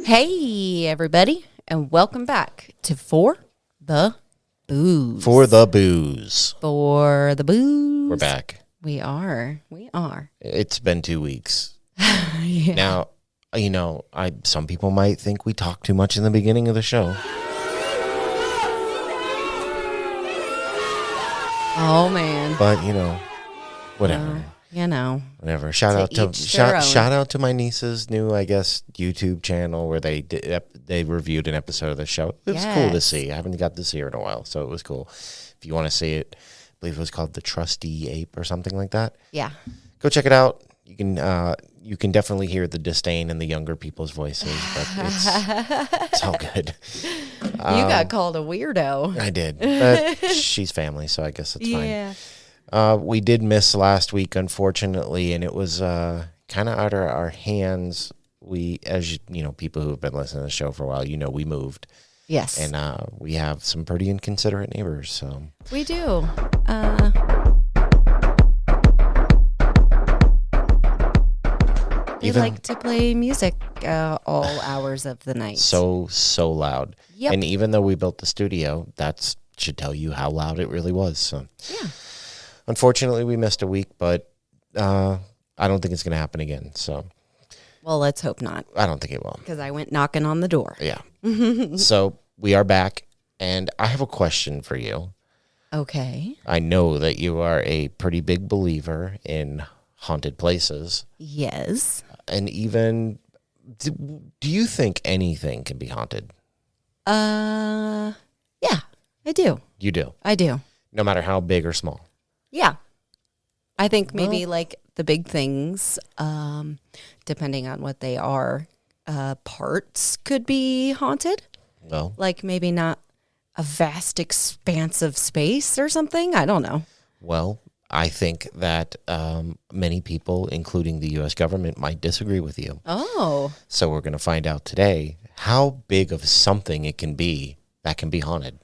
Hey, everybody, and welcome back to For the Booze. For the Booze. For the Booze. We're back. We are. It's been 2 weeks. Yeah. Now, some people might think we talked too much in the beginning of the show. Oh, man. But, whatever. Whatever. Shout out to my niece's new, I guess, YouTube channel where they reviewed an episode of the show. It was cool to see. I haven't got to see her in a while, so it was cool. If you want to see it, I believe it was called The Trusty Ape or something like that. Yeah. Go check it out. You can definitely hear the disdain in the younger people's voices, but it's all good. You got called a weirdo. I did, but she's family, so I guess it's fine. Yeah. We did miss last week, unfortunately, and it was kind of out of our hands. We, as people who have been listening to the show for a while, we moved. Yes. And we have some pretty inconsiderate neighbors, so. We do. They like to play music all hours of the night. So loud. Yep. And even though we built the studio, that should tell you how loud it really was. So. Yeah. Unfortunately, we missed a week, but I don't think it's going to happen again. So. Well, let's hope not. I don't think it will. Because I went knocking on the door. Yeah. So we are back, and I have a question for you. Okay. I know that you are a pretty big believer in haunted places. Yes. And even, do you think anything can be haunted? Yeah, I do. You do? I do. No matter how big or small? Yeah. I think maybe like the big things, depending on what they are, parts could be haunted. Well. Like maybe not a vast expanse of space or something. I don't know. Well, I think that many people, including the U.S. government, might disagree with you. Oh. So we're going to find out today how big of something it can be that can be haunted.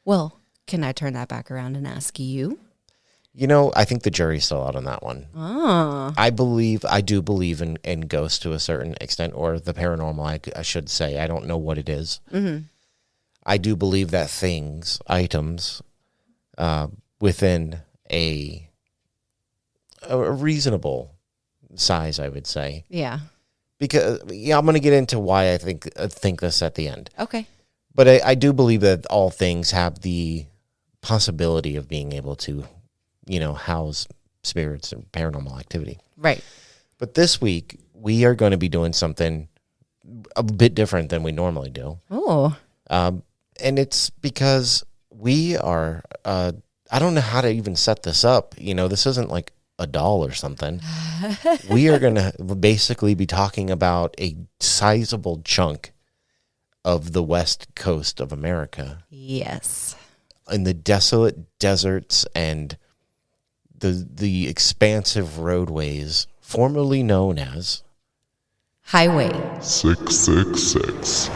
Well, can I turn that back around and ask you? I think the jury's still out on that one. Oh. I do believe in ghosts to a certain extent, or the paranormal, I should say. I don't know what it is. Mm-hmm. I do believe that items, within a reasonable size, I would say. Yeah. Because I'm going to get into why I think this at the end. Okay. But I do believe that all things have the possibility of being able to, house spirits and paranormal activity. Right. But this week, we are going to be doing something a bit different than we normally do. Oh. And it's because we are, I don't know how to even set this up. This isn't like a doll or something. We are going to basically be talking about a sizable chunk of the west coast of America. Yes. In the desolate deserts and the expansive roadways formerly known as Highway 666.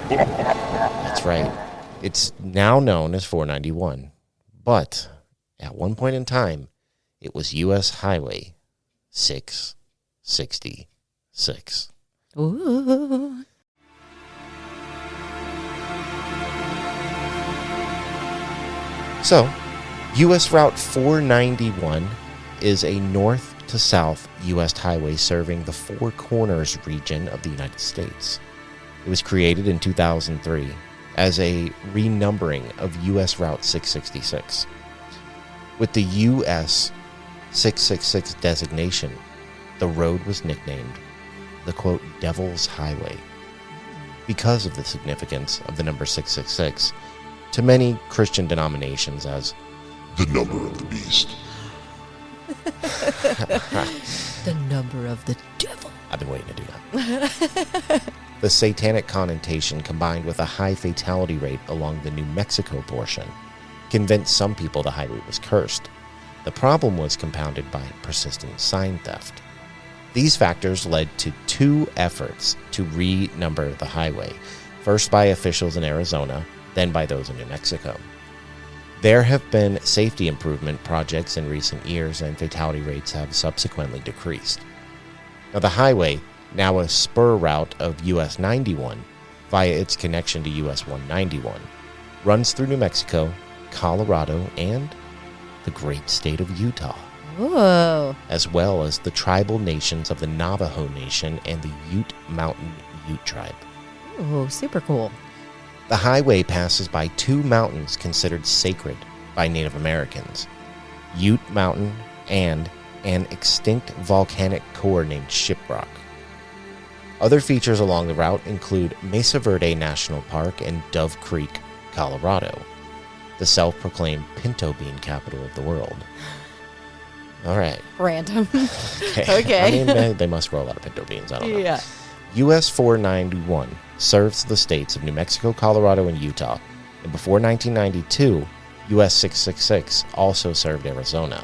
That's right. It's now known as 491, but at one point in time, it was U.S. Highway 666. Ooh. So, U.S. Route 491 is a north to south U.S. highway serving the Four Corners region of the United States. It was created in 2003 as a renumbering of U.S. Route 666. With the U.S. 666 designation, the road was nicknamed the, quote, Devil's Highway because of the significance of the number 666 to many Christian denominations as the number of the beast. The number of the devil. I've been waiting to do that. The satanic connotation combined with a high fatality rate along the New Mexico portion convinced some people the highway was cursed. The problem was compounded by persistent sign theft. These factors led to two efforts to renumber the highway, first by officials in Arizona, then by those in New Mexico. There have been safety improvement projects in recent years, and fatality rates have subsequently decreased. Now, the highway, now a spur route of US 91 via its connection to US 191, runs through New Mexico, Colorado, and the great state of Utah, Whoa. as well as the tribal nations of the Navajo Nation and the Ute Mountain Ute Tribe. Ooh, super cool. The highway passes by two mountains considered sacred by Native Americans, Ute Mountain and an extinct volcanic core named Shiprock. Other features along the route include Mesa Verde National Park and Dove Creek, Colorado, the self-proclaimed pinto bean capital of the world. All right. Random. Okay. I mean, they must grow a lot of pinto beans. I don't know. Yeah. US 491 serves the states of New Mexico, Colorado, and Utah. And before 1992, US 666 also served Arizona.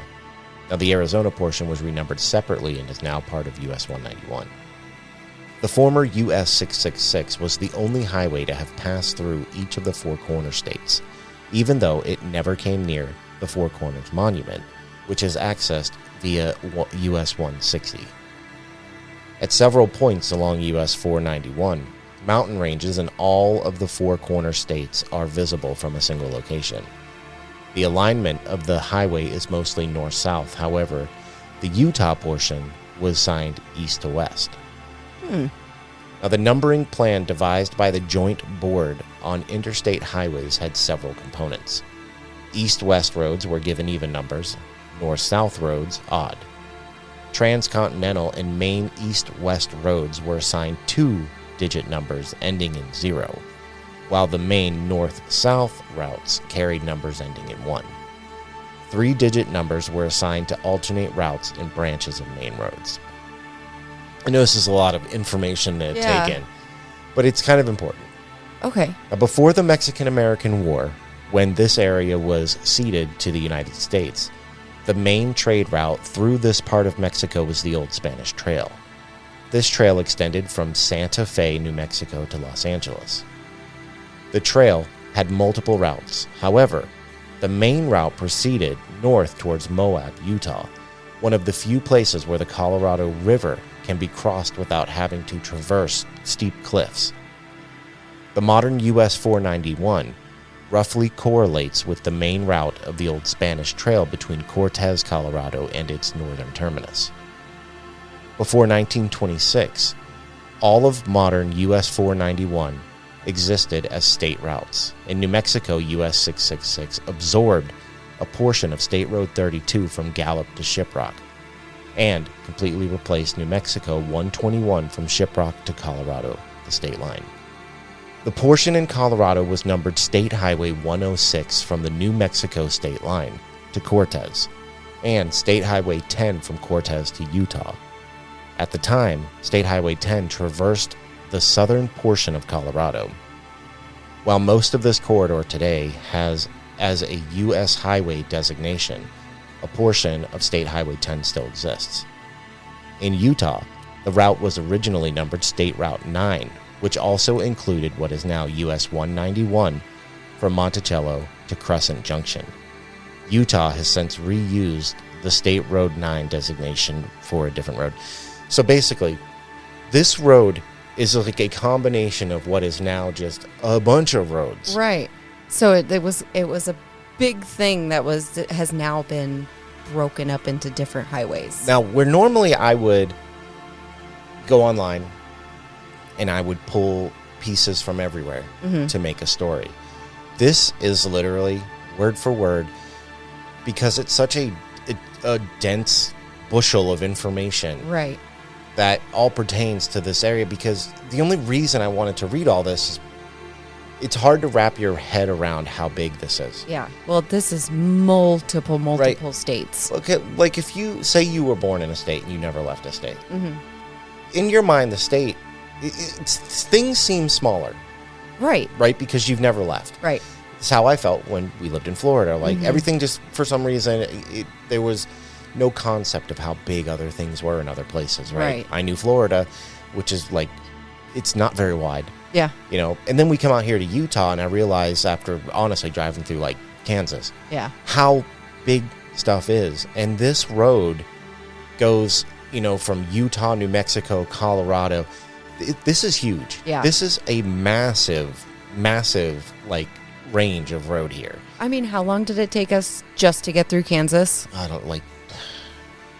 Now, the Arizona portion was renumbered separately and is now part of US 191. The former US 666 was the only highway to have passed through each of the Four Corners states, even though it never came near the Four Corners Monument, which is accessed via US 160. At several points along US 491, mountain ranges in all of the Four Corner states are visible from a single location. The alignment of the highway is mostly north-south. However, the Utah portion was signed east to west. Now, the numbering plan devised by the Joint Board on Interstate Highways had several components. East-west roads were given even numbers, north-south roads odd. Transcontinental and main east-west roads were assigned 2-digit numbers ending in 0, while the main north-south routes carried numbers ending in 1. 3-digit numbers were assigned to alternate routes and branches of main roads. I know this is a lot of information to take in, but it's kind of important. Okay. Now, before the Mexican-American War, when this area was ceded to the United States, the main trade route through this part of Mexico was the Old Spanish Trail. This trail extended from Santa Fe, New Mexico to Los Angeles. The trail had multiple routes. However, the main route proceeded north towards Moab, Utah, one of the few places where the Colorado River can be crossed without having to traverse steep cliffs. The modern US 491 roughly correlates with the main route of the Old Spanish Trail between Cortez, Colorado, and its northern terminus. Before 1926, all of modern US 491 existed as state routes, and New Mexico US 666 absorbed a portion of State Road 32 from Gallup to Shiprock, and completely replaced New Mexico 121 from Shiprock to Colorado, the state line. The portion in Colorado was numbered State Highway 106 from the New Mexico state line to Cortez, and State Highway 10 from Cortez to Utah. At the time, State Highway 10 traversed the southern portion of Colorado. While most of this corridor today has as a U.S. highway designation, a portion of State Highway 10 still exists. In Utah, the route was originally numbered State Route 9, which also included what is now US 191 from Monticello to Crescent Junction. Utah has since reused the State Road 9 designation for a different road. So basically, this road is like a combination of what is now just a bunch of roads. Right. So it was a big thing that has now been broken up into different highways. Now, where normally I would go online and I would pull pieces from everywhere to make a story, this is literally word for word, because it's such a dense bushel of information, right, that all pertains to this area. Because the only reason I wanted to read all this is it's hard to wrap your head around how big this is. Yeah. Well, this is multiple Right. states. Okay, like if you say you were born in a state and you never left a state, in your mind, the state, things seem smaller, Right. right? Because you've never left. Right. It's how I felt when we lived in Florida. Like everything just, for some reason, there was no concept of how big other things were in other places, right? Right. I knew Florida, which is like, it's not very wide. Yeah. You know, and then we come out here to Utah, and I realize after honestly driving through like Kansas, Yeah. how big stuff is. And this road goes, you know, from Utah, New Mexico, Colorado. This is huge. Yeah. This is a massive, like, range of road here. I mean, how long did it take us just to get through Kansas? I don't like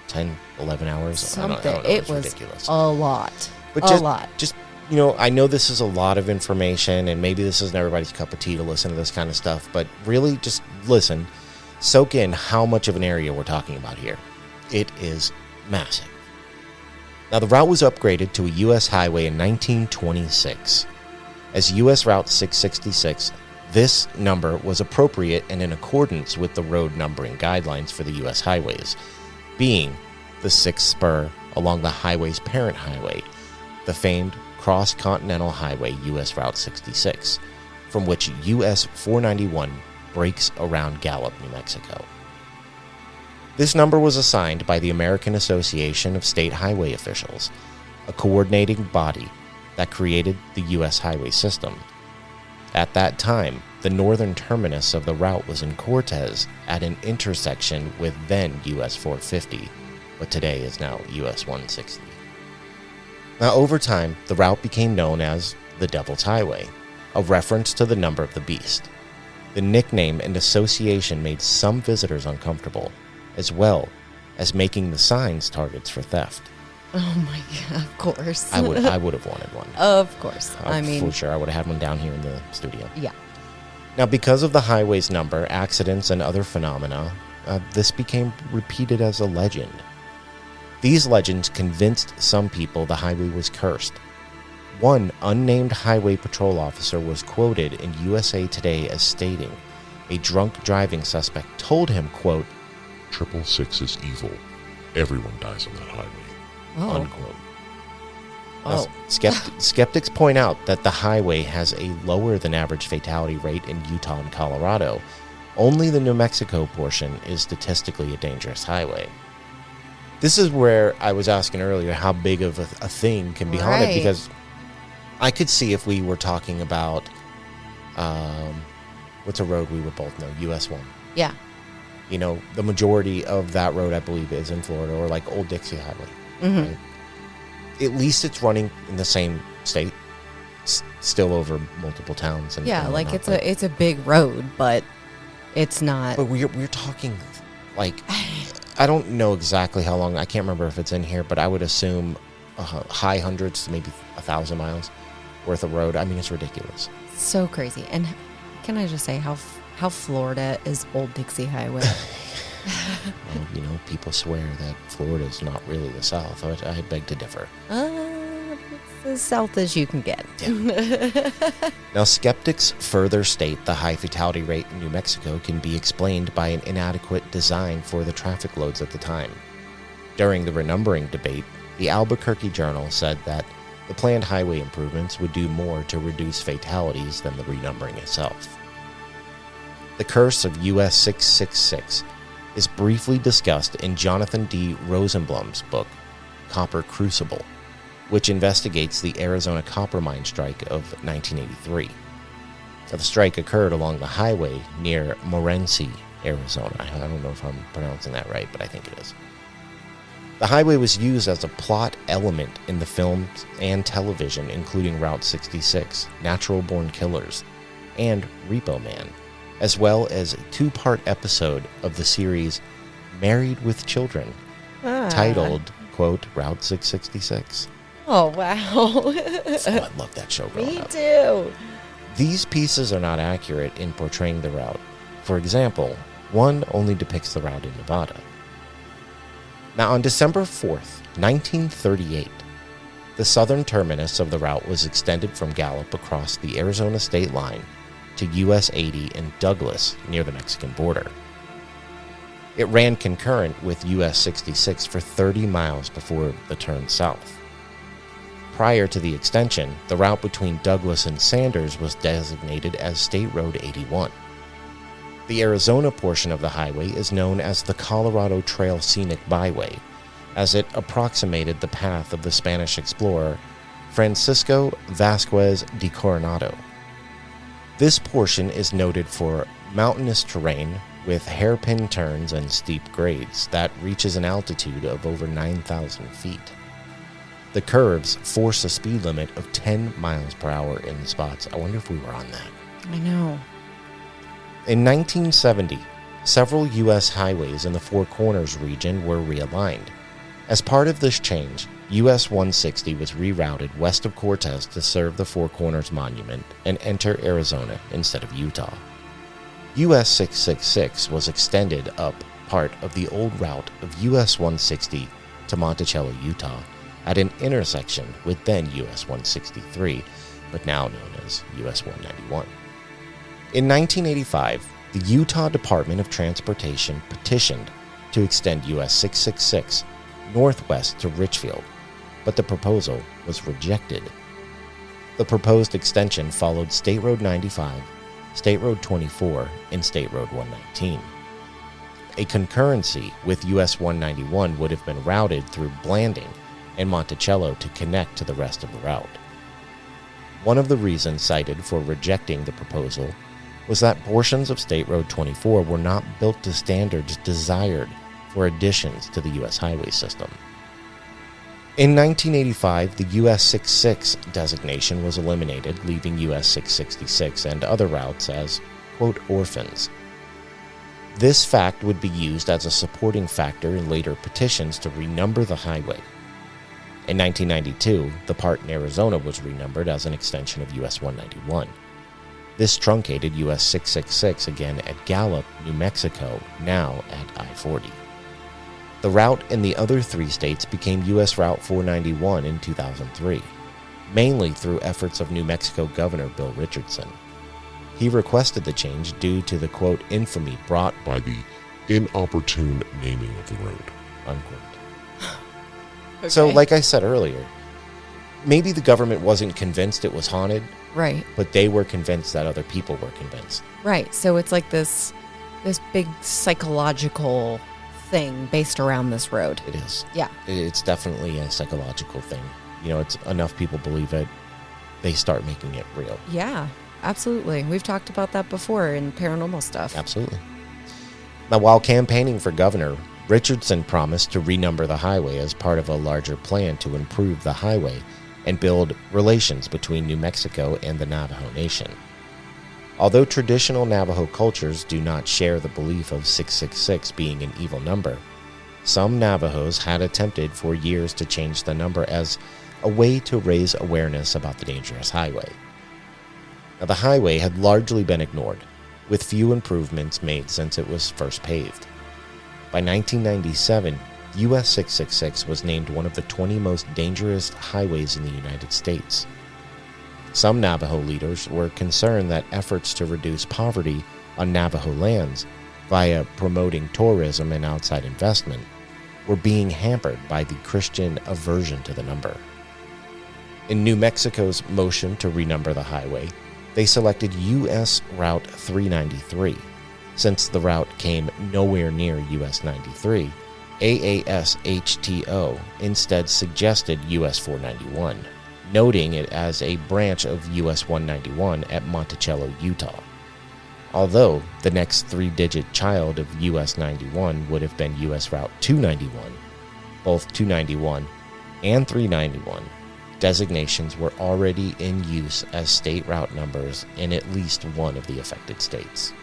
10, 11 hours. Something. I don't know. It was ridiculous. a lot. But a lot. Just, you know, I know this is a lot of information, and maybe this isn't everybody's cup of tea to listen to this kind of stuff, but really just listen, soak in how much of an area we're talking about here. It is massive. Now, the route was upgraded to a U.S. highway in 1926. As U.S. Route 666, this number was appropriate and in accordance with the road numbering guidelines for the U.S. highways, being the sixth spur along the highway's parent highway, the famed cross-continental highway U.S. Route 66, from which U.S. 491 breaks around Gallup, New Mexico. This number was assigned by the American Association of State Highway Officials, a coordinating body that created the U.S. highway system. At that time, the northern terminus of the route was in Cortez at an intersection with then U.S. 450, but today is now U.S. 160. Now, over time, the route became known as the Devil's Highway, a reference to the number of the beast. The nickname and association made some visitors uncomfortable, as well as making the signs targets for theft. Oh my God, of course. I would have wanted one. Of course. I mean, for sure, I would have had one down here in the studio. yeah. Now, because of the highway's number, accidents, and other phenomena, this became repeated as a legend. These legends convinced some people the highway was cursed. One unnamed highway patrol officer was quoted in USA Today as stating, a drunk driving suspect told him, quote, 666 is evil. Everyone dies on that highway. Oh. unquote. Oh. Skeptics point out that the highway has a lower than average fatality rate in Utah and Colorado. Only the New Mexico portion is statistically a dangerous highway. This is where I was asking earlier how big of a thing can be haunted, Right. because I could see if we were talking about, what's a road we would both know, US 1. Yeah. You know, the majority of that road, I believe, is in Florida, or like Old Dixie Highway. Mm-hmm. Right? At least it's running in the same state, still over multiple towns. And Yeah, and like whatnot, it's a big road, but it's not. But we're talking, like, I don't know exactly how long. I can't remember if it's in here, but I would assume high hundreds to maybe 1,000 miles worth of road. I mean, it's ridiculous. So crazy. And can I just say how Florida is Old Dixie Highway? Well, you know, people swear that Florida is not really the South. I beg to differ. It's as south as you can get. Now, skeptics further state the high fatality rate in New Mexico can be explained by an inadequate design for the traffic loads at the time. During the renumbering debate, the Albuquerque Journal said that the planned highway improvements would do more to reduce fatalities than the renumbering itself. The curse of US 666 is briefly discussed in Jonathan D. Rosenblum's book, Copper Crucible, which investigates the Arizona copper mine strike of 1983. The strike occurred along the highway near Morenci, Arizona. I don't know if I'm pronouncing that right, but I think it is. The highway was used as a plot element in the films and television, including Route 66, Natural Born Killers, and Repo Man, as well as a two-part episode of the series Married with Children, titled, quote, Route 666. Oh, wow. Oh, I love that show growing Me up. too. These pieces are not accurate in portraying the route. For example, one only depicts the route in Nevada. Now, on December 4th, 1938, the southern terminus of the route was extended from Gallup across the Arizona state line to US 80 in Douglas near the Mexican border. It ran concurrent with US 66 for 30 miles before the turn south. Prior to the extension, the route between Douglas and Sanders was designated as State Road 81. The Arizona portion of the highway is known as the Colorado Trail Scenic Byway, as it approximated the path of the Spanish explorer Francisco Vasquez de Coronado. This portion is noted for mountainous terrain with hairpin turns and steep grades that reaches an altitude of over 9,000 feet. The curves force a speed limit of 10 miles per hour in spots. I wonder if we were on that. I know. In 1970, several U.S. highways in the Four Corners region were realigned. As part of this change, US 160 was rerouted west of Cortez to serve the Four Corners Monument and enter Arizona instead of Utah. US 666 was extended up part of the old route of US 160 to Monticello, Utah, at an intersection with then US 163, but now known as US 191. In 1985, the Utah Department of Transportation petitioned to extend US 666 northwest to Richfield, but the proposal was rejected. The proposed extension followed State Road 95, State Road 24, and State Road 119. A concurrency with US 191 would have been routed through Blanding and Monticello to connect to the rest of the route. One of the reasons cited for rejecting the proposal was that portions of State Road 24 were not built to standards desired for additions to the U.S. highway system. In 1985, the US 66 designation was eliminated, leaving US 666 and other routes as, quote, orphans. This fact would be used as a supporting factor in later petitions to renumber the highway. In 1992, the part in Arizona was renumbered as an extension of US 191. This truncated US 666 again at Gallup, New Mexico, now at I-40. The route in the other three states became U.S. Route 491 in 2003, mainly through efforts of New Mexico Governor Bill Richardson. He requested the change due to the, quote, infamy brought by the inopportune naming of the road. Unquote. Okay. So, like I said earlier, maybe the government wasn't convinced it was haunted, Right. but they were convinced that other people were convinced. Right. So it's like this big psychological thing based around this road. It is. Yeah. It's definitely a psychological thing. You know, it's enough people believe it, they start making it real. Yeah, absolutely. We've talked about that before in paranormal stuff. Absolutely. Now, while campaigning for governor, Richardson promised to renumber the highway as part of a larger plan to improve the highway and build relations between New Mexico and the Navajo Nation. Although traditional Navajo cultures do not share the belief of 666 being an evil number, some Navajos had attempted for years to change the number as a way to raise awareness about the dangerous highway. Now, the highway had largely been ignored, with few improvements made since it was first paved. By 1997, US 666 was named one of the 20 most dangerous highways in the United States. Some Navajo leaders were concerned that efforts to reduce poverty on Navajo lands via promoting tourism and outside investment were being hampered by the Christian aversion to the number. In New Mexico's motion to renumber the highway, they selected US Route 393. Since the route came nowhere near US 93, AASHTO instead suggested US 491. Noting it as a branch of US 191 at Monticello, Utah. Although the next three-digit child of US 91 would have been US Route 291, both 291 and 391 designations were already in use as state route numbers in at least one of the affected states.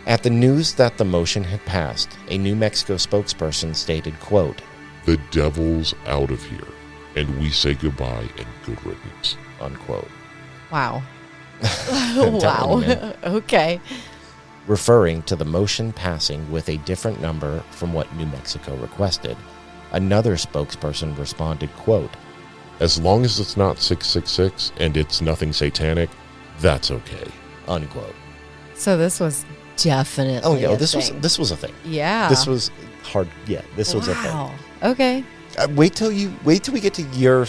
At the news that the motion had passed, a New Mexico spokesperson stated, quote, "The devil's out of here, and we say goodbye and good riddance," unquote. Wow. Telling Wow. you, man. Okay. Referring to the motion passing with a different number from what New Mexico requested, another spokesperson responded, quote, "As long as it's not 666 and it's nothing satanic, that's okay," unquote. So this was definitely Oh yeah, a this thing. was a thing. Yeah. This was hard. Yeah, this was a thing. Wow. Okay. Wait till we get to your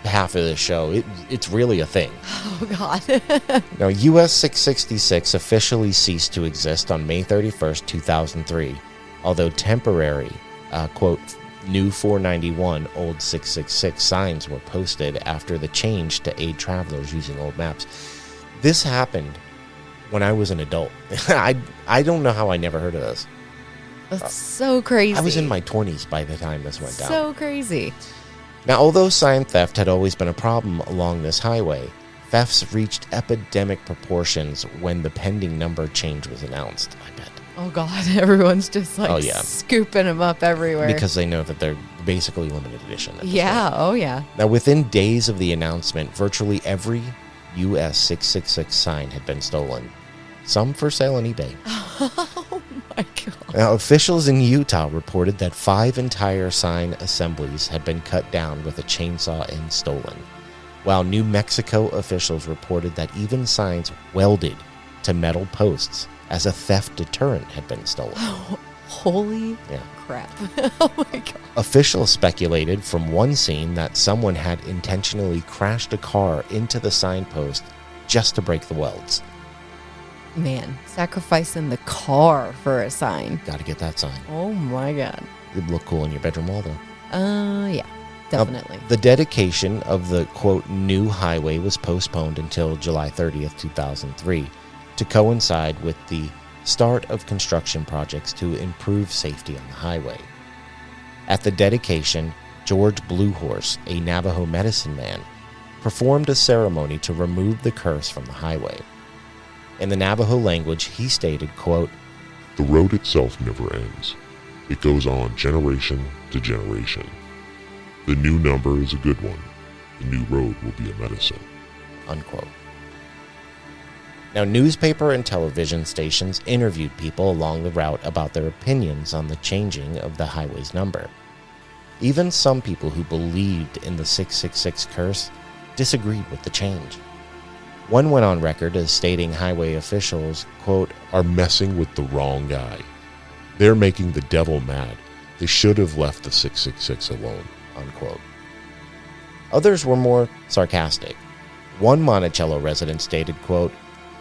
half of the show. It's really a thing. Oh God. Now, US 666 officially ceased to exist on May 31st, 2003, although temporary, quote, New 491, old 666 signs were posted after the change to aid travelers using old maps. This happened when I was an adult. I don't know how I never heard of this. That's so crazy. I was in my 20s by the time this went down. So crazy. Now, although sign theft had always been a problem along this highway, thefts reached epidemic proportions when the pending number change was announced, I bet. Oh, God. Everyone's just like scooping them up everywhere. Because they know that they're basically limited edition. Yeah. Oh, yeah. Now, within days of the announcement, virtually every US 666 sign had been stolen. Some for sale on eBay. Oh, my God. Now, officials in Utah reported that 5 entire sign assemblies had been cut down with a chainsaw and stolen, while New Mexico officials reported that even signs welded to metal posts as a theft deterrent had been stolen. Oh, holy crap. Oh, my God. Officials speculated from one scene that someone had intentionally crashed a car into the signpost just to break the welds. Man, sacrificing the car for a sign. Got to get that sign. Oh, my God. It'd look cool in your bedroom wall, though. Yeah, definitely. The dedication of the, quote, new highway was postponed until July 30th, 2003, to coincide with the start of construction projects to improve safety on the highway. At the dedication, George Bluehorse, a Navajo medicine man, performed a ceremony to remove the curse from the highway. In the Navajo language, he stated, quote, The road itself never ends. It goes on generation to generation. The new number is a good one. The new road will be a medicine. Unquote. Now, newspaper and television stations interviewed people along the route about their opinions on the changing of the highway's number. Even some people who believed in the 666 curse disagreed with the change. One went on record as stating highway officials, quote, are messing with the wrong guy. They're making the devil mad. They should have left the 666 alone. Unquote. Others were more sarcastic. One Monticello resident stated, quote,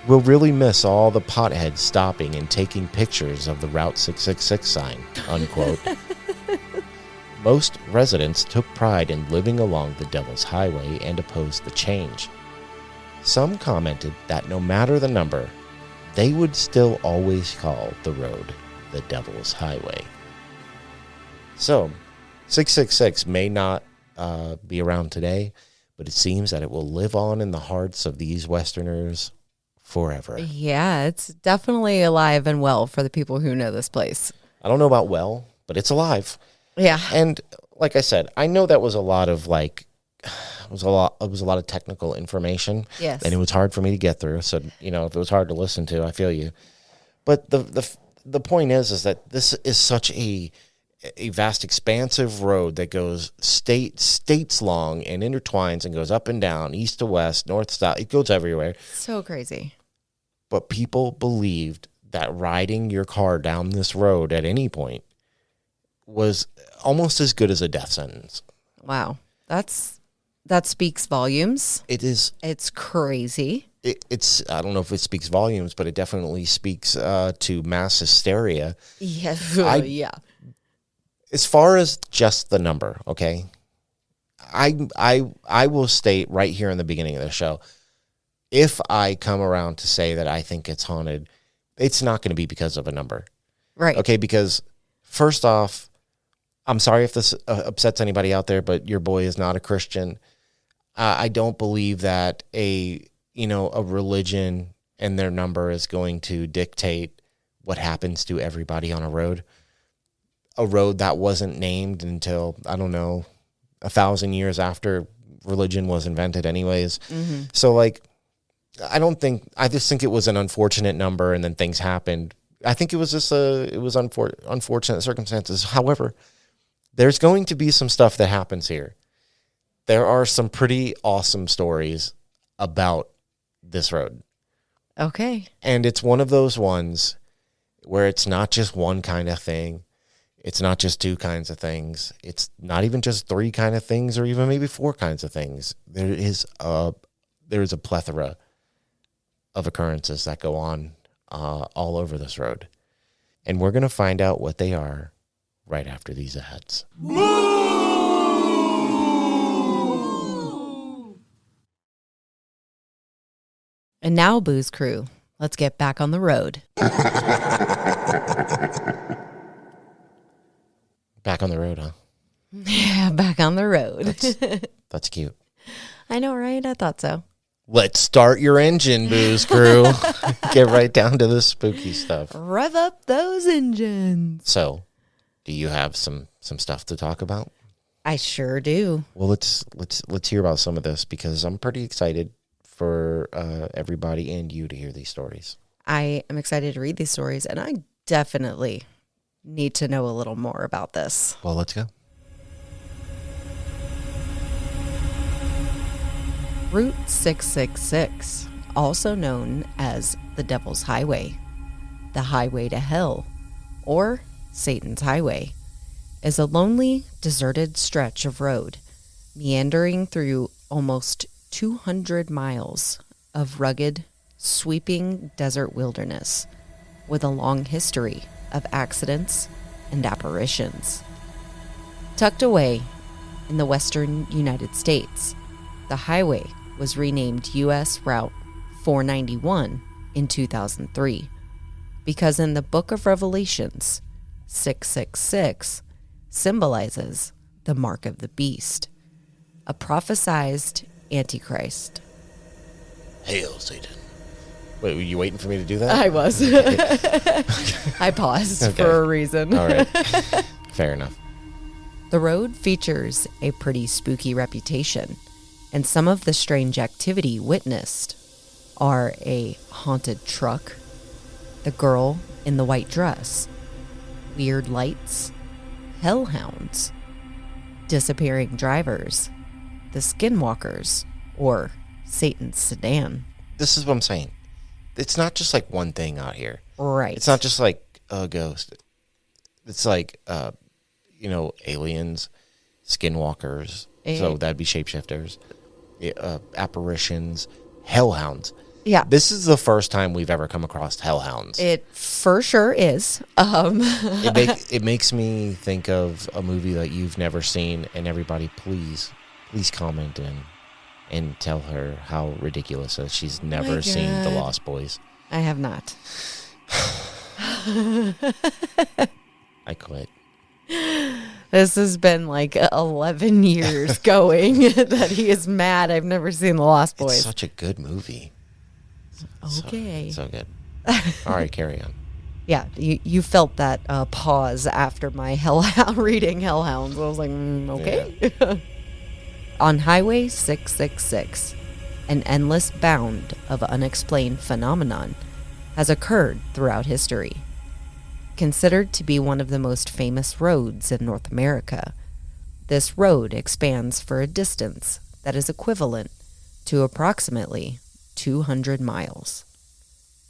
we'll really miss all the potheads stopping and taking pictures of the Route 666 sign, unquote. Most residents took pride in living along the Devil's Highway and opposed the change. Some commented that no matter the number, they would still always call the road the Devil's Highway. So, 666 may not be around today, but it seems that it will live on in the hearts of these Westerners forever. Yeah, it's definitely alive and well for the people who know this place. I don't know about well, but it's alive. Yeah. And like I said, I know that was a lot of it was a lot of technical information. Yes. And it was hard for me to get through. So, if it was hard to listen to, I feel you. But the point is that this is such a vast, expansive road that goes states long and intertwines and goes up and down, east to west, north to south. It goes everywhere. So crazy. But people believed that riding your car down this road at any point was almost as good as a death sentence. Wow. That speaks volumes. It is. It's crazy. It's. I don't know if it speaks volumes, but it definitely speaks to mass hysteria. Yeah. Yeah. As far as just the number, okay, I will state right here in the beginning of the show, if I come around to say that I think it's haunted, it's not going to be because of a number. Right. Okay, because first off, I'm sorry if this upsets anybody out there, but your boy is not a Christian. I don't believe that a religion and their number is going to dictate what happens to everybody on a road. A road that wasn't named until, I don't know, 1,000 years after religion was invented anyways. Mm-hmm. So, I just think it was an unfortunate number and then things happened. I think it was just unfortunate circumstances. However, there's going to be some stuff that happens here. There are some pretty awesome stories about this road. Okay. And it's one of those ones where it's not just one kind of thing. It's not just two kinds of things. It's not even just three kind of things or even maybe four kinds of things. There is a plethora of occurrences that go on all over this road. And we're going to find out what they are right after these ads. And now, Booze Crew, let's get back on the road. Back on the road, huh? Yeah, back on the road. That's cute. I know, right? I thought so. Let's start your engine, Booze Crew. Get right down to the spooky stuff. Rev up those engines. So, do you have some stuff to talk about? I sure do. Well, let's hear about some of this because I'm pretty excited for everybody and you to hear these stories. I am excited to read these stories, and I definitely need to know a little more about this. Well, let's go. Route 666, also known as the Devil's Highway, the Highway to Hell, or Satan's Highway, is a lonely, deserted stretch of road meandering through almost 200 miles of rugged, sweeping desert wilderness with a long history of accidents and apparitions. Tucked away in the western United States, the highway was renamed U.S. Route 491 in 2003 because in the Book of Revelations, 666 symbolizes the mark of the beast, a prophesized Antichrist. Hail, Satan. Wait, were you waiting for me to do that? I was. I paused for a reason. All right. Fair enough. The road features a pretty spooky reputation, and some of the strange activity witnessed are a haunted truck, the girl in the white dress, weird lights, hellhounds, disappearing drivers, the skinwalkers, or Satan's sedan. This is what I'm saying. It's not just like one thing out here. Right. It's not just like a ghost. It's like, aliens, skinwalkers. So that'd be shapeshifters, apparitions, hellhounds. Yeah. This is the first time we've ever come across hellhounds. It for sure is. It makes me think of a movie that you've never seen, and everybody, please comment and tell her how ridiculous that she's never seen The Lost Boys. I have not. I quit. This has been like 11 years going that he is mad I've never seen The Lost Boys. It's such a good movie. Okay. So good. All right, carry on. Yeah, you felt that pause after my reading Hellhounds. I was like, okay. Yeah. On Highway 666, an endless bound of unexplained phenomenon has occurred throughout history. Considered to be one of the most famous roads in North America, this road expands for a distance that is equivalent to approximately 200 miles.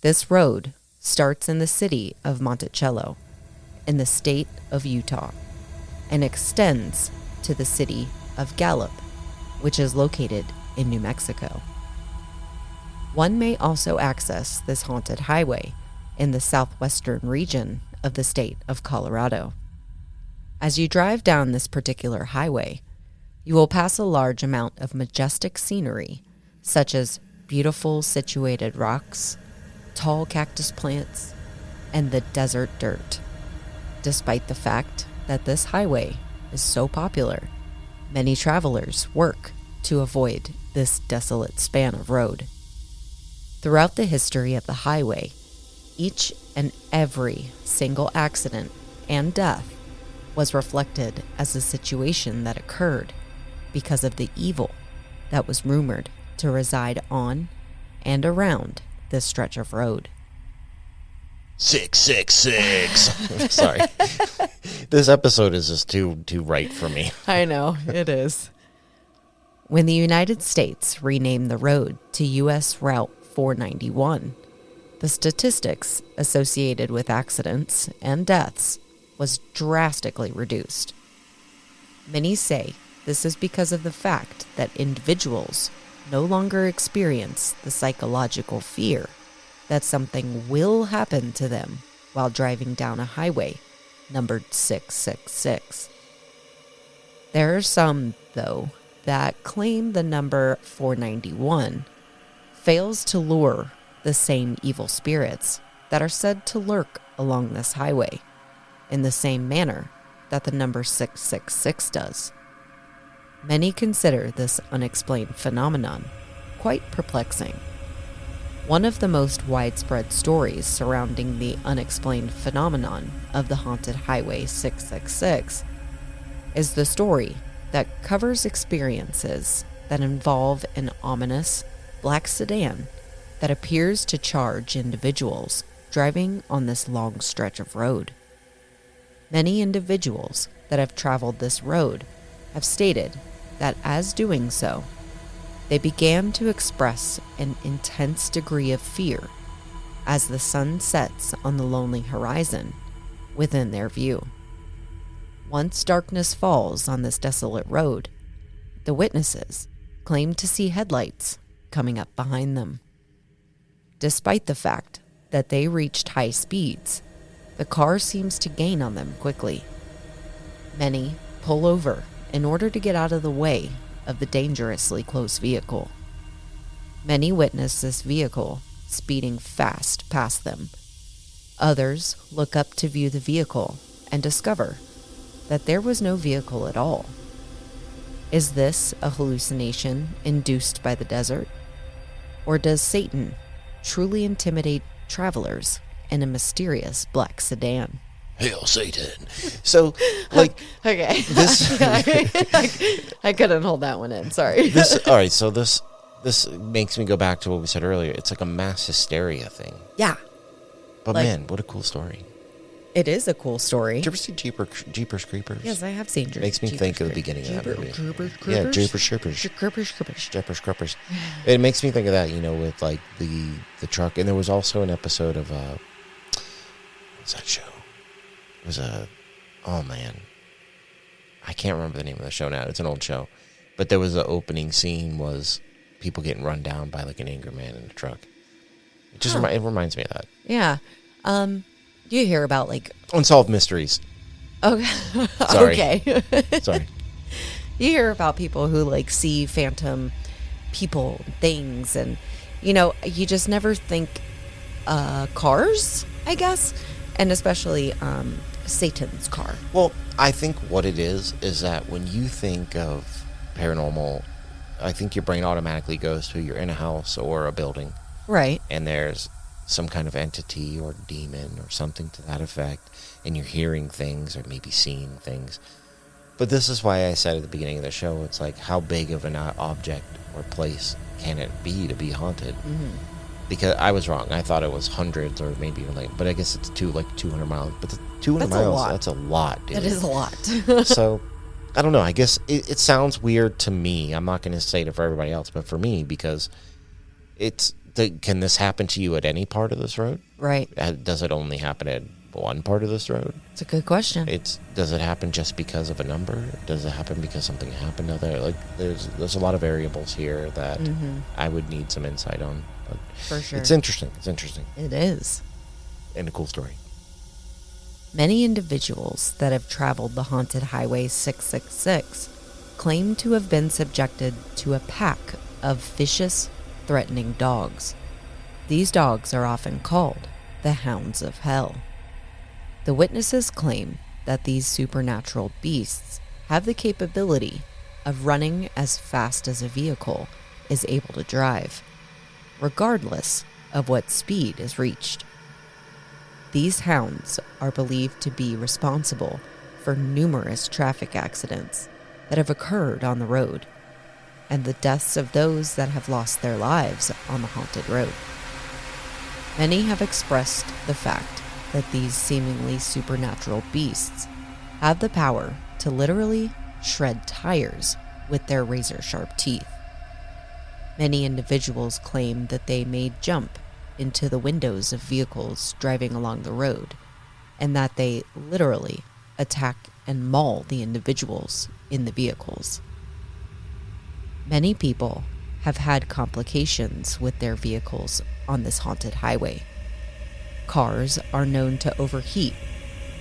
This road starts in the city of Monticello, in the state of Utah, and extends to the city of Gallup, which is located in New Mexico. One may also access this haunted highway in the southwestern region of the state of Colorado. As you drive down this particular highway, you will pass a large amount of majestic scenery, such as beautiful situated rocks, tall cactus plants, and the desert dirt. Despite the fact that this highway is so popular, many travelers work to avoid this desolate span of road. Throughout the history of the highway, each and every single accident and death was reflected as a situation that occurred because of the evil that was rumored to reside on and around this stretch of road. 666. Sorry. This episode is just too right for me. I know, it is. When the United States renamed the road to U.S. Route 491, the statistics associated with accidents and deaths was drastically reduced. Many say this is because of the fact that individuals no longer experience the psychological fear that something will happen to them while driving down a highway numbered 666. There are some, though, that claim the number 491 fails to lure the same evil spirits that are said to lurk along this highway in the same manner that the number 666 does. Many consider this unexplained phenomenon quite perplexing. One of the most widespread stories surrounding the unexplained phenomenon of the haunted Highway 666 is the story that covers experiences that involve an ominous black sedan that appears to charge individuals driving on this long stretch of road. Many individuals that have traveled this road have stated that as doing so, they began to express an intense degree of fear as the sun sets on the lonely horizon within their view. Once darkness falls on this desolate road, the witnesses claim to see headlights coming up behind them. Despite the fact that they reached high speeds, the car seems to gain on them quickly. Many pull over in order to get out of the way of the dangerously close vehicle. Many witness this vehicle speeding fast past them. Others look up to view the vehicle and discover that there was no vehicle at all. Is this a hallucination induced by the desert? Or does Satan truly intimidate travelers in a mysterious black sedan? Hail Satan. So, like, Okay. this. I couldn't hold that one in. Sorry. All right. So this makes me go back to what we said earlier. It's like a mass hysteria thing. Yeah. But Like- man, what a cool story. It is a cool story. Did you ever see Jeepers Creepers? Yes, I have seen Makes me think of the beginning of that movie. Yeah, Jeepers Creepers. Jeepers Creepers. It makes me think of that, with like the truck. And there was also an episode of what's that show? It was oh man, I can't remember the name of the show now. It's an old show, but there was an opening scene was people getting run down by like an angry man in a truck. It just it reminds me of that. Yeah. You hear about like Unsolved Mysteries. okay. Sorry. Okay. Sorry. You hear about people who like see phantom people, things, and you just never think cars, I guess, and especially Satan's car. Well, I think what it is that when you think of paranormal, I think your brain automatically goes to you're in a house or a building, Right. and there's some kind of entity or demon or something to that effect, and you're hearing things or maybe seeing things. But this is why I said at the beginning of the show, it's like, how big of an object or place can it be to be haunted? Mm-hmm. Because I was wrong. I thought it was hundreds or maybe like, but I guess it's 200 miles. But the 200 That's a miles, lot. that's a lot, dude. That is a lot. So, I don't know. I guess it sounds weird to me. I'm not going to say it for everybody else, but for me, because can this happen to you at any part of this road? Right. Does it only happen at one part of this road? It's a good question. Does it happen just because of a number? Does it happen because something happened out there? Like, there's a lot of variables here that I would need some insight on. But For sure. It's interesting. It's interesting. It is. And a cool story. Many individuals that have traveled the haunted Highway 666 claim to have been subjected to a pack of vicious, threatening dogs. These dogs are often called the Hounds of Hell. The witnesses claim that these supernatural beasts have the capability of running as fast as a vehicle is able to drive, regardless of what speed is reached. These hounds are believed to be responsible for numerous traffic accidents that have occurred on the road, and the deaths of those that have lost their lives on the haunted road. Many have expressed the fact that these seemingly supernatural beasts have the power to literally shred tires with their razor-sharp teeth. Many individuals claim that they may jump into the windows of vehicles driving along the road, and that they literally attack and maul the individuals in the vehicles. Many people have had complications with their vehicles on this haunted highway. Cars are known to overheat,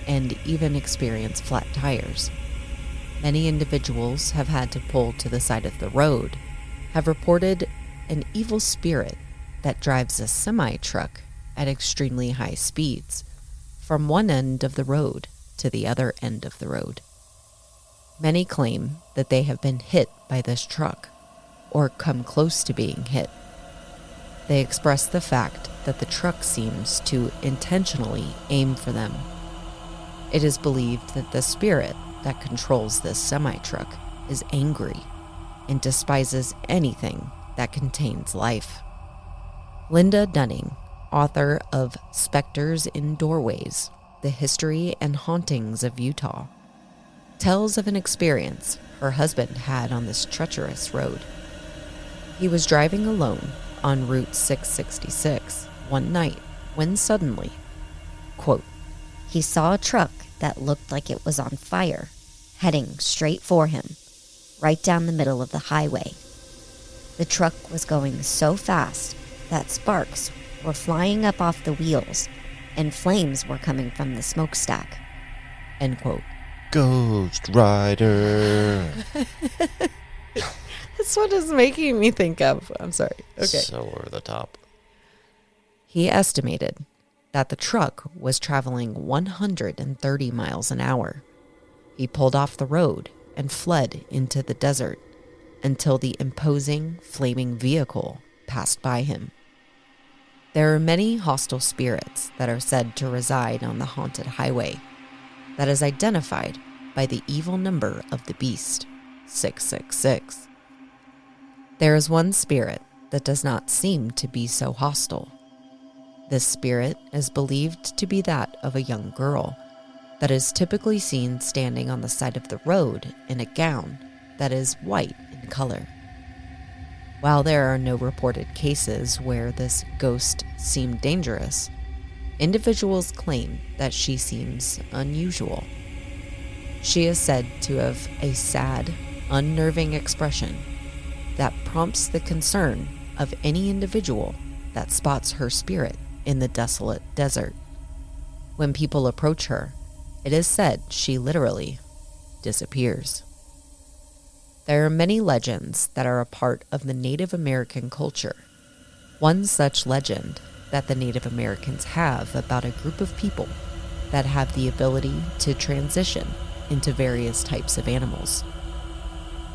and even experience flat tires. Many individuals have had to pull to the side of the road, have reported an evil spirit that drives a semi-truck at extremely high speeds from one end of the road to the other end of the road. Many claim that they have been hit by this truck or come close to being hit. They express the fact that the truck seems to intentionally aim for them. It is believed that the spirit that controls this semi-truck is angry and despises anything that contains life. Linda Dunning, author of Specters in Doorways, The History and Hauntings of Utah, tells of an experience her husband had on this treacherous road. He was driving alone on Route 666 one night when suddenly, quote, he saw a truck that looked like it was on fire, heading straight for him, right down the middle of the highway. The truck was going so fast that sparks were flying up off the wheels and flames were coming from the smokestack. End quote. Ghost Rider. That's what it's making me think of. I'm sorry. Okay. So over the top. He estimated that the truck was traveling 130 miles an hour. He pulled off the road and fled into the desert until the imposing, flaming vehicle passed by him. There are many hostile spirits that are said to reside on the haunted highway that is identified by the evil number of the beast, 666. There is one spirit that does not seem to be so hostile. This spirit is believed to be that of a young girl that is typically seen standing on the side of the road in a gown that is white in color. While there are no reported cases where this ghost seemed dangerous, individuals claim that she seems unusual. She is said to have a sad, unnerving expression that prompts the concern of any individual that spots her spirit in the desolate desert. When people approach her, it is said she literally disappears. There are many legends that are a part of the Native American culture. One such legend that the Native Americans have about a group of people that have the ability to transition into various types of animals.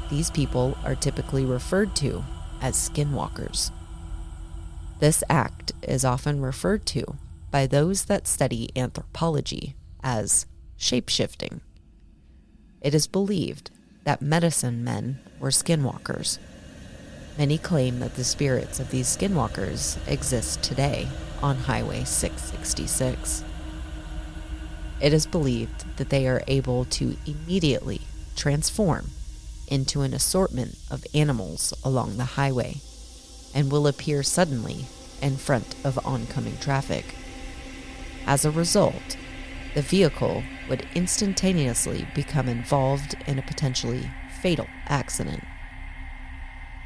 These people are typically referred to as skinwalkers. This act is often referred to by those that study anthropology as shapeshifting. It is believed that medicine men were skinwalkers. Many claim that the spirits of these skinwalkers exist today on Highway 666. It is believed that they are able to immediately transform into an assortment of animals along the highway and will appear suddenly in front of oncoming traffic. As a result, the vehicle would instantaneously become involved in a potentially fatal accident.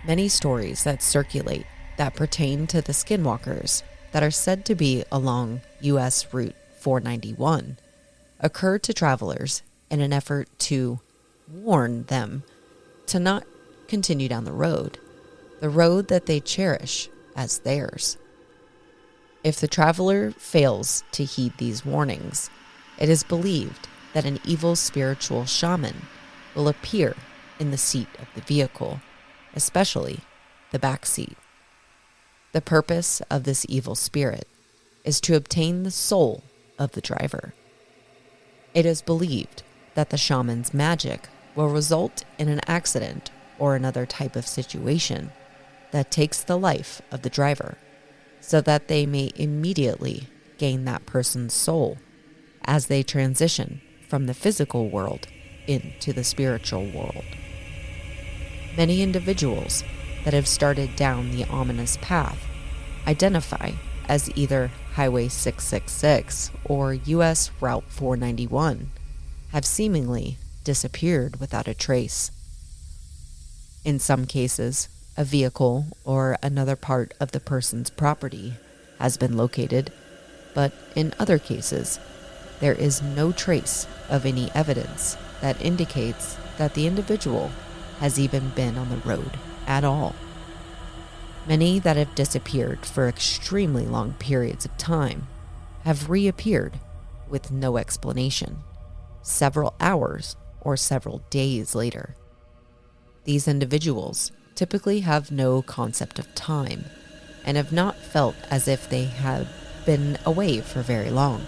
Many stories that circulate that pertain to the skinwalkers that are said to be along U.S. Route 491 occur to travelers in an effort to warn them to not continue down the road that they cherish as theirs. If the traveler fails to heed these warnings, it is believed that an evil spiritual shaman will appear in the seat of the vehicle, especially the back seat. The purpose of this evil spirit is to obtain the soul of the driver. It is believed that the shaman's magic will result in an accident or another type of situation that takes the life of the driver, so that they may immediately gain that person's soul as they transition from the physical world into the spiritual world. Many individuals that have started down the ominous path identify as either Highway 666 or U.S. Route 491 have seemingly disappeared without a trace. In some cases, a vehicle or another part of the person's property has been located, but in other cases, there is no trace of any evidence that indicates that the individual has even been on the road at all. Many that have disappeared for extremely long periods of time have reappeared with no explanation, several hours or several days later. These individuals typically have no concept of time and have not felt as if they have been away for very long.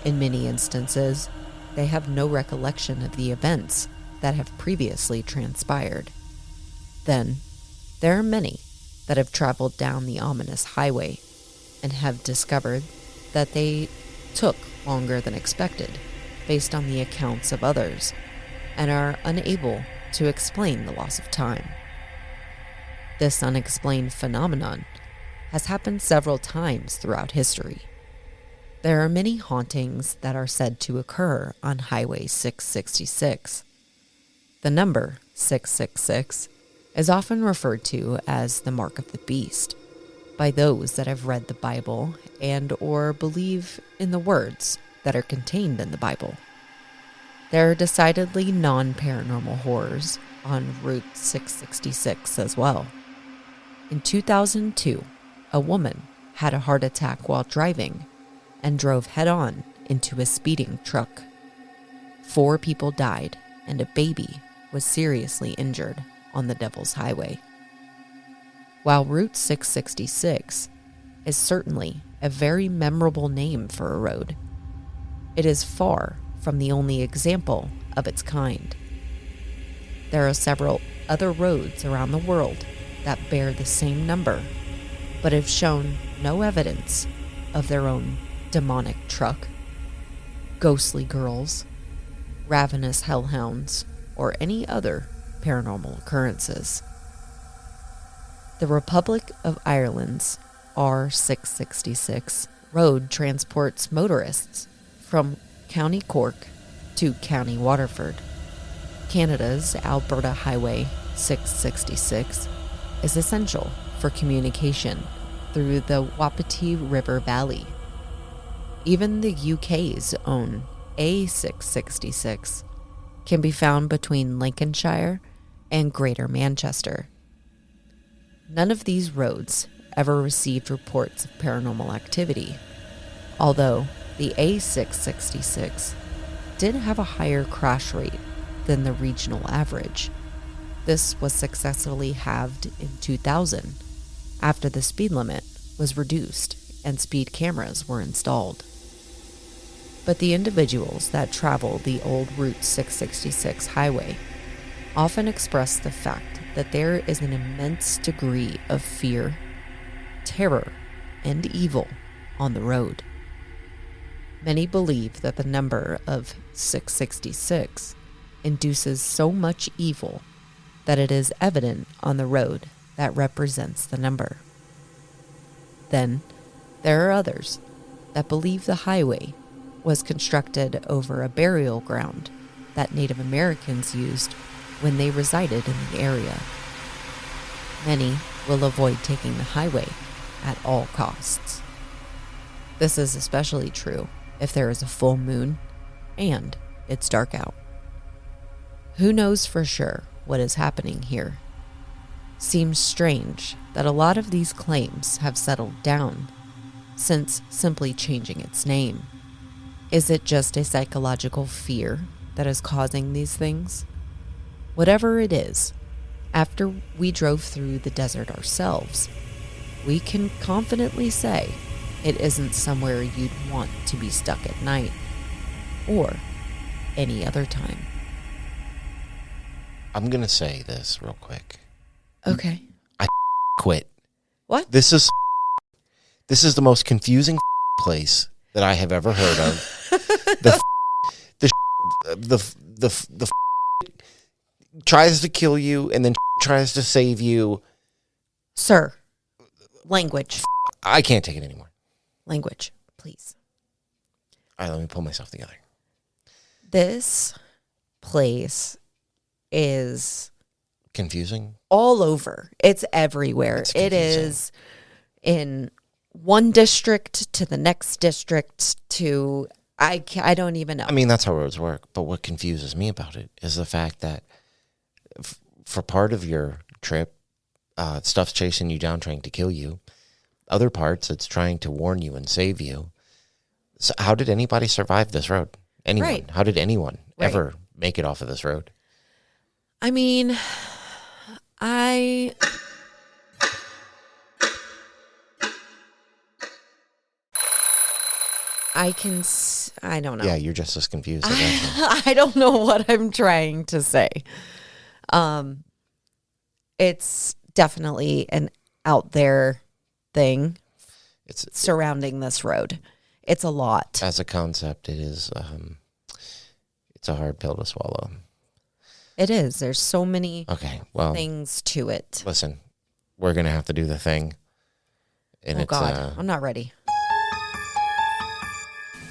In many instances, they have no recollection of the events that have previously transpired. Then, there are many that have traveled down the ominous highway and have discovered that they took longer than expected based on the accounts of others and are unable to explain the loss of time. This unexplained phenomenon has happened several times throughout history. There are many hauntings that are said to occur on Highway 666. The number 666 is often referred to as the mark of the beast by those that have read the Bible and or believe in the words that are contained in the Bible. There are decidedly non-paranormal horrors on Route 666 as well. In 2002, a woman had a heart attack while driving and drove head-on into a speeding truck. 4 people died and a baby was seriously injured on the Devil's Highway. While Route 666 is certainly a very memorable name for a road, it is far from the only example of its kind. There are several other roads around the world that bear the same number, but have shown no evidence of their own demonic truck, ghostly girls, ravenous hellhounds, or any other paranormal occurrences. The Republic of Ireland's R666 road transports motorists from County Cork to County Waterford. Canada's Alberta Highway 666 is essential for communication through the Wapiti River Valley. Even the UK's own A666 can be found between Lincolnshire and Greater Manchester. None of these roads ever received reports of paranormal activity, although the A666 did have a higher crash rate than the regional average. This was successfully halved in 2000 after the speed limit was reduced and speed cameras were installed. But the individuals that travel the old Route 666 highway often express the fact that there is an immense degree of fear, terror, and evil on the road. Many believe that the number of 666 induces so much evil that it is evident on the road that represents the number. Then, there are others that believe the highway was constructed over a burial ground that Native Americans used when they resided in the area. Many will avoid taking the highway at all costs. This is especially true if there is a full moon and it's dark out. Who knows for sure what is happening here? Seems strange that a lot of these claims have settled down since simply changing its name. Is it just a psychological fear that is causing these things? Whatever it is, after we drove through the desert ourselves, we can confidently say it isn't somewhere you'd want to be stuck at night or any other time. I'm going to say this real quick. Okay. I quit. What? This is the most confusing place that I have ever heard of. The tries to kill you and then tries to save you. Sir, language. I can't take it anymore. Language, please. All right, let me pull myself together. This place is confusing. All over. It's everywhere. It is in one district to the next district to I don't even know. I mean, that's how roads work. But what confuses me about it is the fact that for part of your trip, stuff's chasing you down, trying to kill you. Other parts, it's trying to warn you and save you. So how did anybody survive this road? Anyone? Right. How did anyone Right. ever make it off of this road? I mean, I don't know. Yeah, you're just as confused. I guess. I don't know what I'm trying to say. It's definitely an out there thing It's surrounding this road. It's a lot. as a concept, it is. It's a hard pill to swallow. It is. There's so many Okay, well, things to it. listen, we're gonna have to do the thing, and Oh it's God, I'm not ready.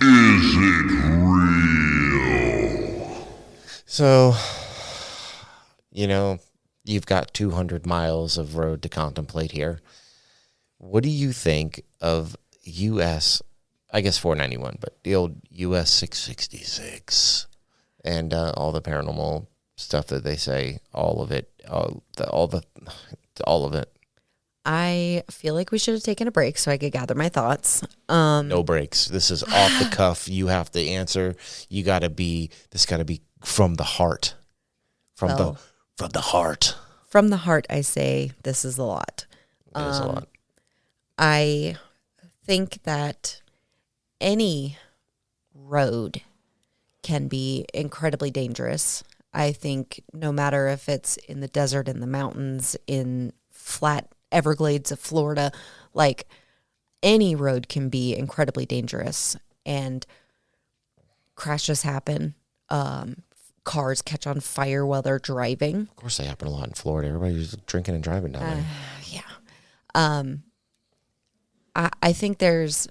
Is it real? so. You've got 200 miles of road to contemplate here. What do you think of US, I guess 491, but the old US 666 and all the paranormal stuff that they say, all of it, all of it. I feel like we should have taken a break so I could gather my thoughts. No breaks. This is off the cuff. You have to answer. This got to be from the heart. From the heart. From the heart, I say this is a lot. It is a lot. I think that any road can be incredibly dangerous. I think no matter if it's in the desert, in the mountains, in flat Everglades of Florida, like any road can be incredibly dangerous, and crashes happen. Cars catch on fire while they're driving. Of course, they happen a lot in Florida. Everybody's drinking and driving down there. Yeah. I think there's,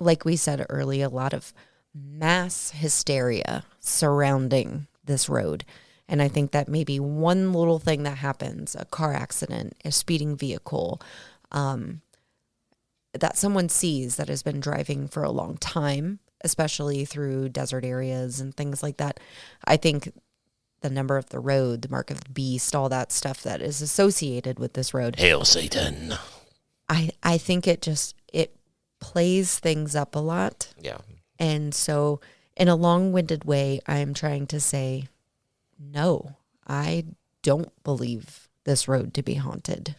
like we said earlier, a lot of mass hysteria surrounding this road. And I think that maybe one little thing that happens, a car accident, a speeding vehicle, that someone sees that has been driving for a long time, especially through desert areas and things like that. I think the number of the road, the mark of the beast, all that stuff that is associated with this road. Hail Satan. I think it plays things up a lot. Yeah. And so in a long-winded way, I'm trying to say, no, I don't believe this road to be haunted.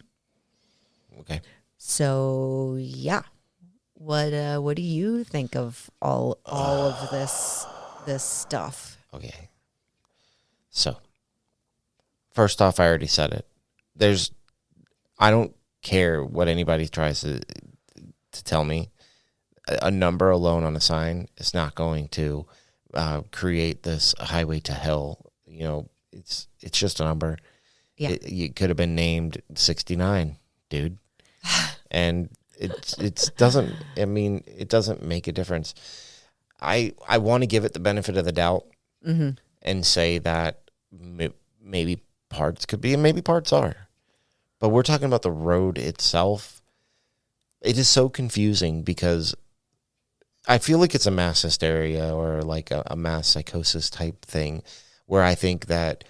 Okay. So yeah. What do you think of all of this stuff? Okay. So, first off, I already said it. I don't care what anybody tries to tell me. A number alone on a sign is not going to create this highway to hell. It's just a number. Yeah. It could have been named 69, dude. And it doesn't, I mean, it doesn't make a difference. I want to give it the benefit of the doubt and say that maybe parts could be and maybe parts are. But we're talking about the road itself. It is so confusing because I feel like it's a mass hysteria or like a mass psychosis type thing where I think that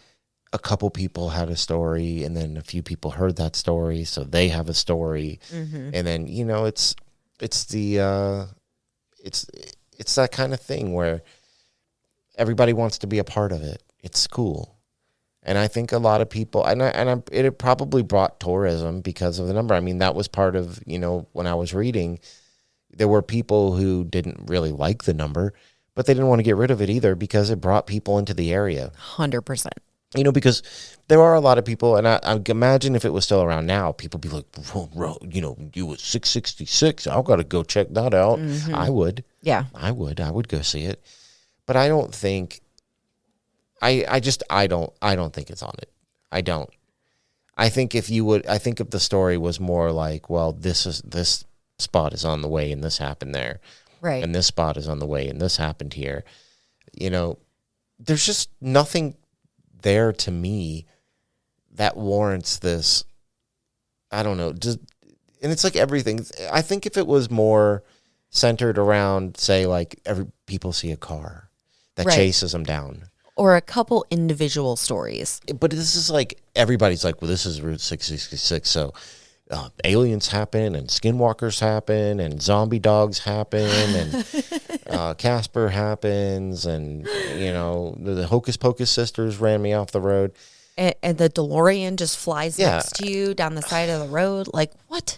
a couple people had a story and then a few people heard that story, so they have a story. And then, it's that kind of thing where everybody wants to be a part of it. It's cool. And I think a lot of people, it probably brought tourism because of the number. I mean, that was part of, when I was reading, there were people who didn't really like the number, but they didn't want to get rid of it either because it brought people into the area. 100%. Because there are a lot of people, and I imagine if it was still around now, people be like, you was 666. I've got to go check that out. I would. Yeah. I would go see it. But I don't think, I don't think it's on it. I don't. I think if the story was more like, well, this spot is on the way and this happened there. Right. And this spot is on the way and this happened here. There's just nothing there to me that warrants this. I don't know. And it's like everything. I think if it was more centered around, say, like people see a car that Right. chases them down. Or a couple individual stories. But this is like, everybody's like, well, this is Route 666, so aliens happen, and skinwalkers happen, and zombie dogs happen, and Casper happens, and, you know, the Hocus Pocus sisters ran me off the road. And the DeLorean just flies Yeah. next to you down the side of the road. Like, what?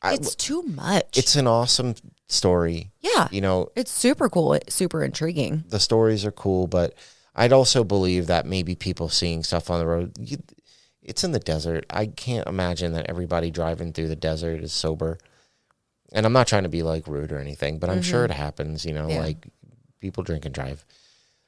It's too much. It's an awesome story. Yeah. You know, It's super cool. It's super intriguing. the stories are cool, but I'd also believe that maybe people seeing stuff on the road, it's in the desert. I can't imagine that everybody driving through the desert is sober. And I'm not trying to be like rude or anything, but I'm sure it happens, you know, Yeah. like people drink and drive.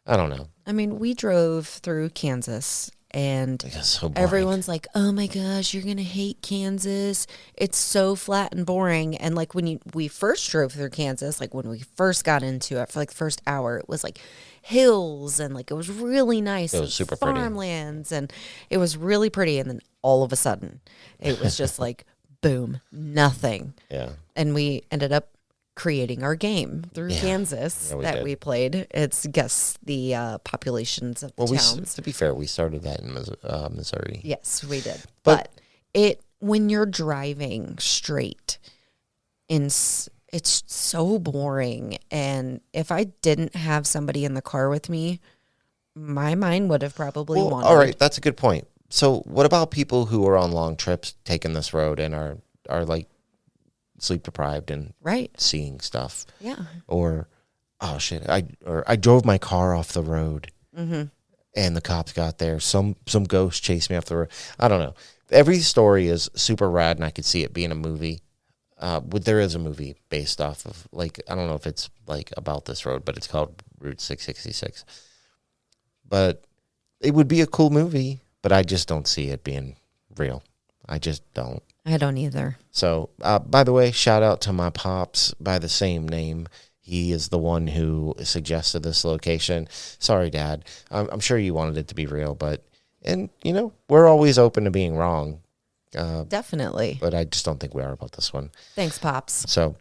I don't know. I mean, we drove through Kansas and It's so boring. everyone's like, oh my gosh, you're going to hate Kansas. It's so flat and boring. And like when we first drove through Kansas, like when we first got into it for like the first hour, it was like hills and like it was really nice. It was super pretty. Farmlands and it was really pretty. And then all of a sudden it was just like, boom, nothing. Yeah. And we ended up creating our game through Yeah. Kansas Yeah, we that did. we played. It's guess the populations of the Well, towns. to be fair, we started that in Missouri. Yes, we did. But- But when you're driving straight, it's so boring. And if I didn't have somebody in the car with me, my mind would have probably Well, wandered. all right, that's a good point. So, what about people who are on long trips taking this road and are like sleep deprived and Right. seeing stuff? Yeah. Or, oh shit, I drove my car off the road Mm-hmm. and the cops got there. Some ghost chased me off the road. I don't know. Every story is super rad, and I could see it being a movie. There is a movie based off of, like, I don't know if it's like about this road, but it's called Route 666. But it would be a cool movie, but I just don't see it being real. I just don't. I don't either. So, by the way, shout out to my pops by the same name. He is the one who suggested this location. Sorry, Dad. I'm sure you wanted it to be real, and you know, we're always open to being wrong. Definitely. But I just don't think we are about this one. Thanks, Pops. So,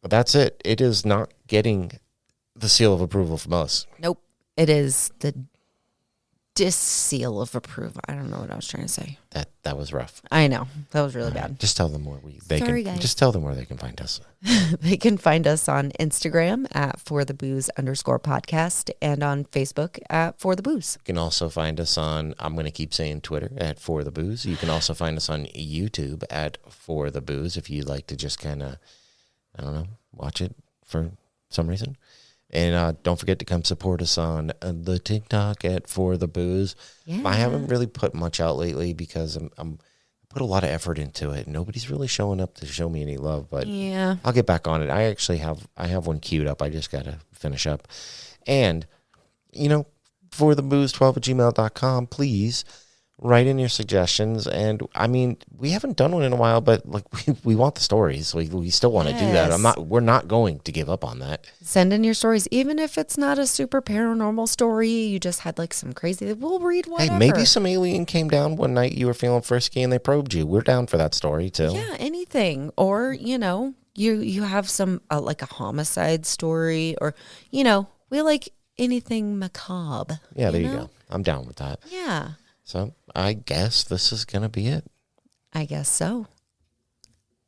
that's it. It is not getting the seal of approval from us. Nope. It is the seal of approval. I don't know what I was trying to say. That was rough. I know. That was really bad. Just tell them where Sorry, guys. Just tell them where they can find us. They can find us on Instagram at forthebooze_podcast and on Facebook at forthebooze. You can also find us on, I'm going to keep saying Twitter, at For The Booze. You can also find us on YouTube at For The Booze if you'd like to just kind of, I don't know, watch it for some reason. And don't forget to come support us on the TikTok at For The Booze. Yeah. I haven't really put much out lately because I'm put a lot of effort into it. Nobody's really showing up to show me any love, but Yeah. I'll get back on it. I actually have one queued up. I just got to finish up. And, you know, for the booze12@gmail.com, please write in your suggestions. And I mean, we haven't done one in a while, but like we want the stories. We still want to do that. Yes. We're not going to give up on that. Send in your stories, even if it's not a super paranormal story. You just had like some crazy. We'll read whatever. Hey, maybe some alien came down one night, you were feeling frisky and they probed you. We're down for that story too. Yeah, anything. Or you know, you have some like a homicide story, or you know, we like anything macabre. Yeah, there you know? go. I'm down with that. Yeah, So I guess this is going to be it. I guess so.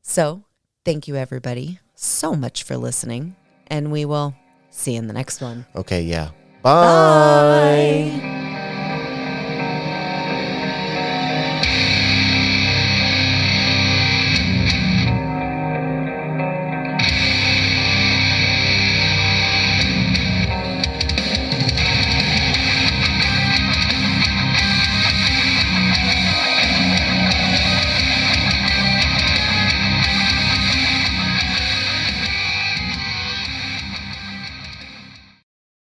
So, thank you everybody so much for listening, and we will see you in the next one. Okay, yeah. Bye. Bye.